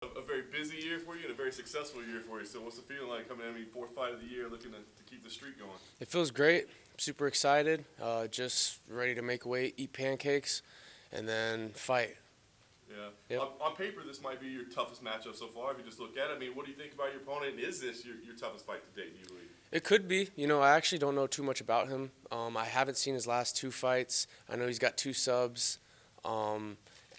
A very busy year for you and a very successful year for you. So what's the feeling like coming in, fourth fight of the year, looking to keep the streak going? It feels great. Super excited. Just ready to make weight, eat pancakes, and then fight. Yeah. Yep. On paper, this might be your toughest matchup so far. If you just look at it, I mean, what do you think about your opponent? And is this your toughest fight to date, do you believe? It could be. I actually don't know too much about him. I haven't seen his last two fights. I know he's got two subs.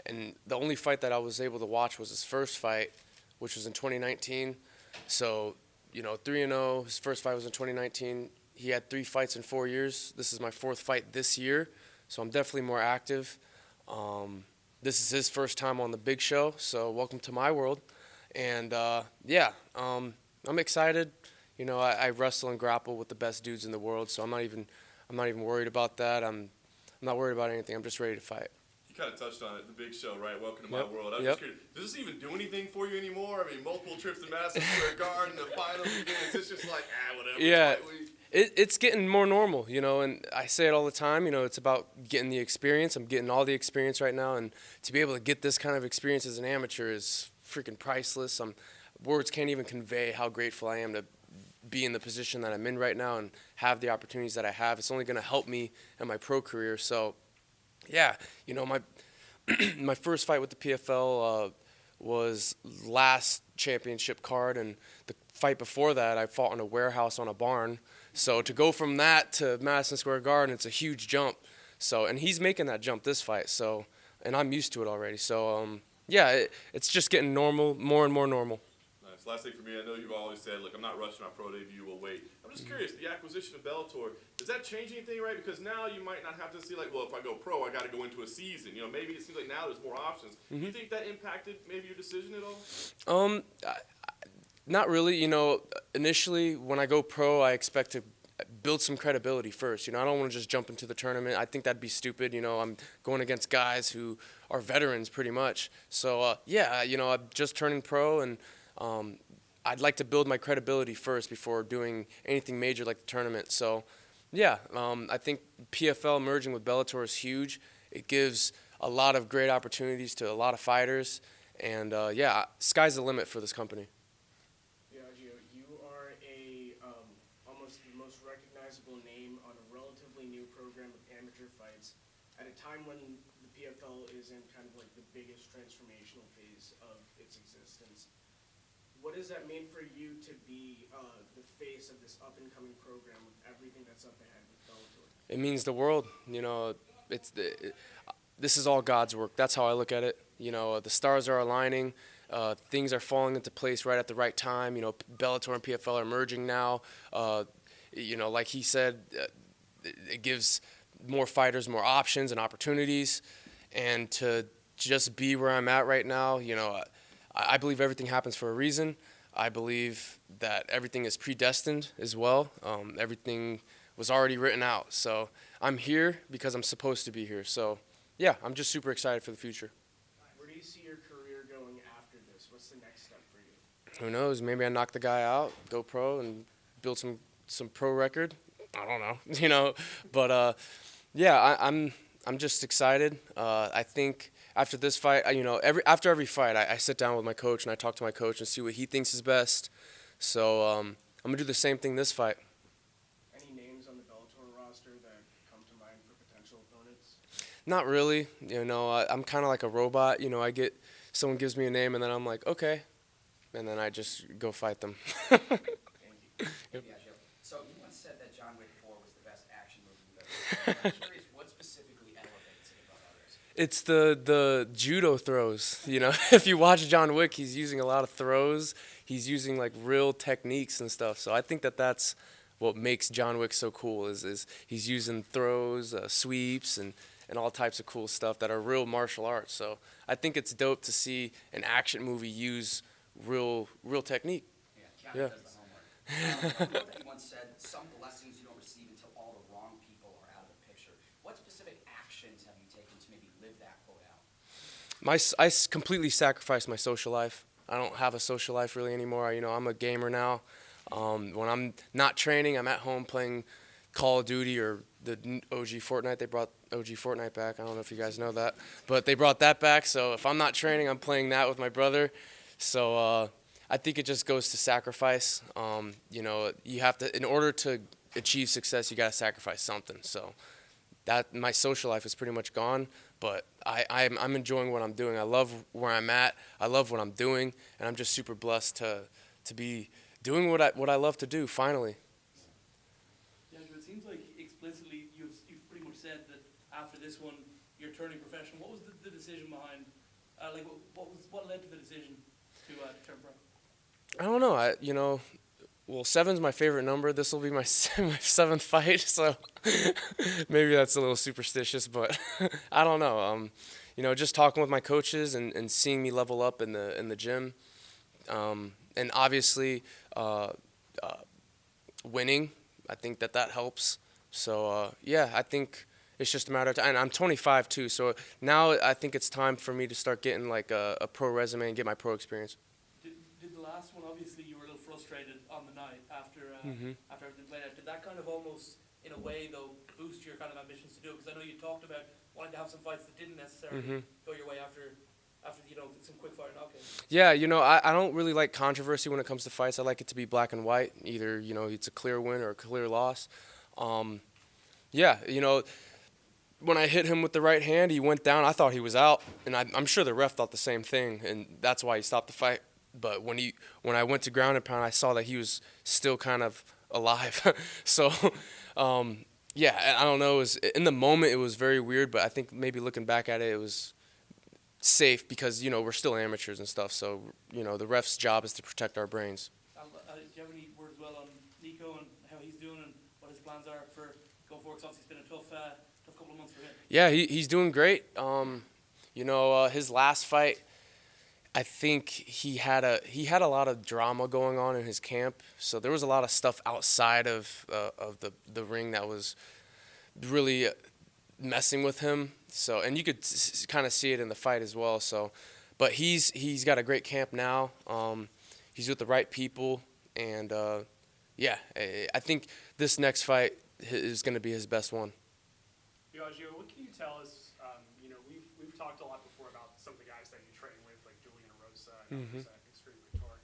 And the only fight that I was able to watch was his first fight, which was in 2019. So, 3-0. His first fight was in 2019. He had 3 fights in 4 years. This is my 4th fight this year, so I'm definitely more active. This is his first time on the big show, so welcome to my world. And I'm excited. I wrestle and grapple with the best dudes in the world, so I'm not even worried about that. I'm not worried about anything. I'm just ready to fight. You kind of touched on it, the big show, right? Welcome to my Yep. world. I'm Yep. just curious, does this even do anything for you anymore? I mean, multiple trips to Madison Square Garden, the finals again. It's just like, whatever. Yeah. Fight week. It's getting more normal, and I say it all the time, it's about getting the experience. I'm getting all the experience right now, and to be able to get this kind of experience as an amateur is freaking priceless. Words can't even convey how grateful I am to be in the position that I'm in right now and have the opportunities that I have. It's only going to help me in my pro career. So, yeah, my my first fight with the PFL was last championship card, and the fight before that I fought in a warehouse on a barn. So to go from that to Madison Square Garden, it's a huge jump. So, and he's making that jump this fight. So, and I'm used to it already. So, it's just getting normal, more and more normal. Nice. Last thing for me, I know you've always said, look, I'm not rushing my pro debut, we'll wait. I'm just curious, the acquisition of Bellator, does that change anything, right? Because now you might not have to see, like, well, if I go pro, I got to go into a season. Maybe it seems like now there's more options. Do you think that impacted maybe your decision at all? Not really. Initially when I go pro, I expect to build some credibility first. I don't want to just jump into the tournament. I think that'd be stupid. I'm going against guys who are veterans pretty much. So, I'm just turning pro, and I'd like to build my credibility first before doing anything major like the tournament. So, I think PFL merging with Bellator is huge. It gives a lot of great opportunities to a lot of fighters. And, sky's the limit for this company. Biaggio, you are almost the most recognizable name on a relatively new program of amateur fights at a time when the PFL is in kind of like the biggest transformational phase of its existence. What does that mean for you to be the face of this up-and-coming program with everything that's up ahead with Bellator? It means the world. This is all God's work. That's how I look at it. The stars are aligning. Things are falling into place right at the right time. Bellator and PFL are merging now. Like he said, it gives more fighters more options and opportunities. And to just be where I'm at right now, I believe everything happens for a reason. I believe that everything is predestined as well. Everything was already written out. So I'm here because I'm supposed to be here. So, I'm just super excited for the future. Where do you see your career going after this? What's the next step for you? Who knows? Maybe I knock the guy out, go pro, and build some pro record. I don't know, But I'm just excited. I think after this fight, after every fight, I sit down with my coach and I talk to my coach and see what he thinks is best. So I'm gonna do the same thing this fight. Any names on the Bellator roster that come to mind for potential opponents? Not really. I'm kind of like a robot. Someone gives me a name and then I'm like, okay, and then I just go fight them. Thank you. Yep. Yeah, sure. So you once said that John Wick 4 was the best action movie you've ever seen. I'm curious, what specifically elevates it above others? It's the judo throws. If you watch John Wick, he's using a lot of throws. He's using like real techniques and stuff. So I think that's what makes John Wick so cool is he's using throws, sweeps, and all types of cool stuff that are real martial arts. So I think it's dope to see an action movie use real technique. Yeah, John Yeah. does the homework. I wrote that you once said, some blessings you don't receive until all the wrong people are out of the picture. What specific actions have you taken to maybe live that quote out? I completely sacrificed my social life. I don't have a social life really anymore. I'm a gamer now. When I'm not training, I'm at home playing Call of Duty or the OG Fortnite. They brought OG Fortnite back. I don't know if you guys know that, but they brought that back. So if I'm not training, I'm playing that with my brother. So I think it just goes to sacrifice. You know, you have to, in order to achieve success, you got to sacrifice something. So that my social life is pretty much gone, but I'm enjoying what I'm doing. I love where I'm at. I love what I'm doing, and I'm just super blessed to be doing what I love to do. Finally. Yeah, so it seems like explicitly you've pretty much said that after this one you're turning professional. What was the decision behind? Like what led to the decision to turn pro? I don't know. Well, 7's my favorite number. This will be my 7th fight, so maybe that's a little superstitious, but I don't know. You know, just talking with my coaches and seeing me level up in the gym, and obviously winning. I think that helps. So yeah, I think it's just a matter of time. And I'm 25 too, so now I think it's time for me to start getting like a pro resume and get my pro experience. Did the last one, obviously you were a little frustrated on the night after Mhm. after everything played out. Did that kind of almost, in a way though, boost your kind of ambitions to do it? Because I know you talked about wanting to have some fights that didn't necessarily Mhm. go your way after some quick fire knockouts. Yeah, I don't really like controversy when it comes to fights. I like it to be black and white. Either, it's a clear win or a clear loss. Yeah, when I hit him with the right hand, he went down. I thought he was out, and I'm sure the ref thought the same thing, and that's why he stopped the fight. But when I went to ground and pound, I saw that he was still kind of alive. So, yeah, I don't know. In the moment, it was very weird, but I think maybe looking back at it, it was safe because we're still amateurs and stuff. So the ref's job is to protect our brains. Do you have any words well on Nico and how he's doing and what his plans are for going forward? 'Cause obviously it's been a tough couple of months for him. Yeah, he's doing great. His last fight, I think he had a lot of drama going on in his camp. So there was a lot of stuff outside of the ring that was really messing with him. So, and you could kind of see it in the fight as well. So, but he's got a great camp now. He's with the right people, and yeah, I think this next fight is going to be his best one. Biaggio, what can you tell us? We've talked a lot before about some of the guys that you train with, like Julian Rosa and others at Extreme Couture.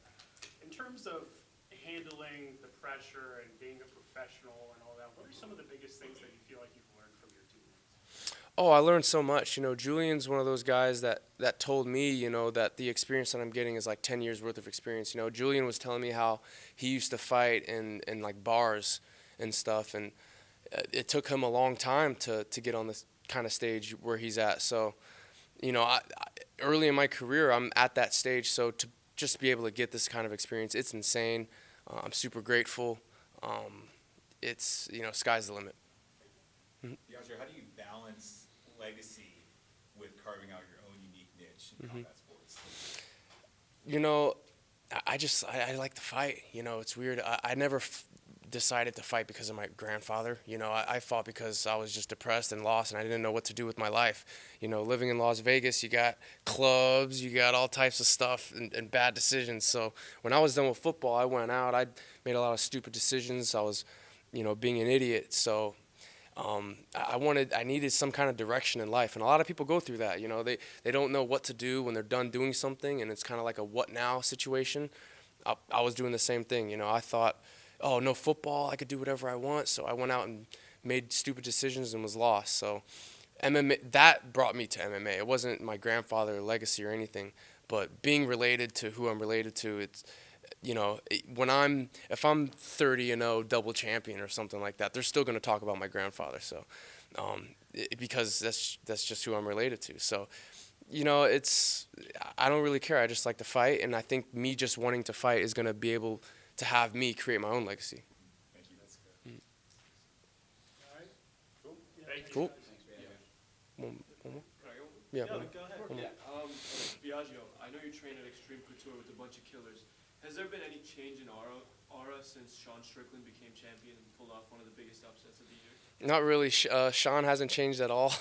In terms of handling the pressure and being a professional and all that, what are some of the biggest things that you feel like you've learned from your teammates? Oh, I learned so much. Julian's one of those guys that told me, that the experience that I'm getting is like 10 years worth of experience. Julian was telling me how he used to fight in like bars and stuff, and it took him a long time to get on this kind of stage where he's at. So, early in my career, I'm at that stage. So to just be able to get this kind of experience, it's insane. I'm super grateful. It's, sky's the limit. Biaggio, how do you balance legacy with carving out your own unique niche in combat sports? I like to fight. It's weird. I never decided to fight because of my grandfather. I fought because I was just depressed and lost, and I didn't know what to do with my life. Living in Las Vegas, you got clubs, you got all types of stuff and bad decisions. So when I was done with football, I went out. I made a lot of stupid decisions. I was, being an idiot. So I needed some kind of direction in life, and a lot of people go through that. They don't know what to do when they're done doing something, and it's kind of like a what now situation. I was doing the same thing. I thought, oh, no football, I could do whatever I want. So I went out and made stupid decisions and was lost. So MMA, that brought me to MMA. It wasn't my grandfather or legacy or anything, but being related to who I'm related to, it's, if I'm 30-0 double champion or something like that, they're still going to talk about my grandfather. So, because that's just who I'm related to. So, I don't really care. I just like to fight, and I think me just wanting to fight is going to be able to have me create my own legacy. Thank you. That's good. All right. Cool. Thank you. Cool. Thanks, Biaggio. One more? Can I go? Yeah. Go one ahead. more. Yeah, Biaggio, I know you train at Extreme Couture with a bunch of killers. Has there been any change in aura since Sean Strickland became champion and pulled off one of the biggest upsets of the year? Not really. Sean hasn't changed at all.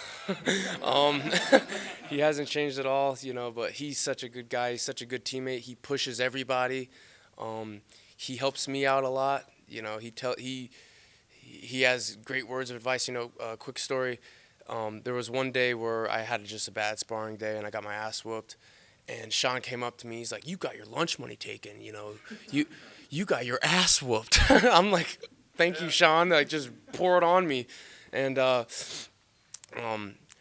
He hasn't changed at all, but he's such a good guy. He's such a good teammate. He pushes everybody. He helps me out a lot. He has great words of advice. Quick story. There was one day where I had just a bad sparring day and I got my ass whooped, And Sean came up to me. He's like, "You got your lunch money taken. You know, you got your ass whooped." I'm like, "Thank you, Sean." Like, just pour it on me. And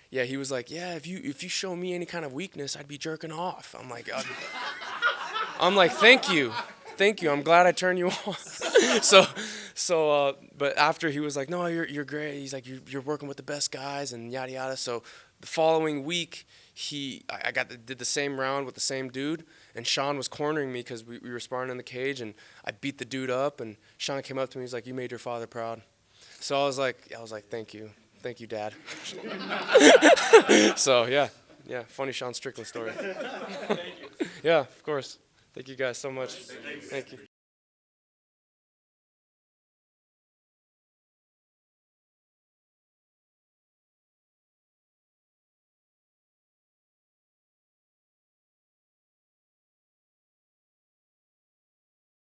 yeah, he was like, "Yeah, if you show me any kind of weakness, I'd be jerking off." I'm like, "Thank you. I'm glad I turned you on." But after he was like, "No, you're great." He's like, "You're working with the best guys," and yada yada. So the following week, I did the same round with the same dude, and Sean was cornering me because we were sparring in the cage, and I beat the dude up, and Sean came up to me. He's like, "You made your father proud." So I was like, "Thank you, Dad." So yeah, funny Sean Strickland story. Yeah, of course. Thank you guys so much. Thank you.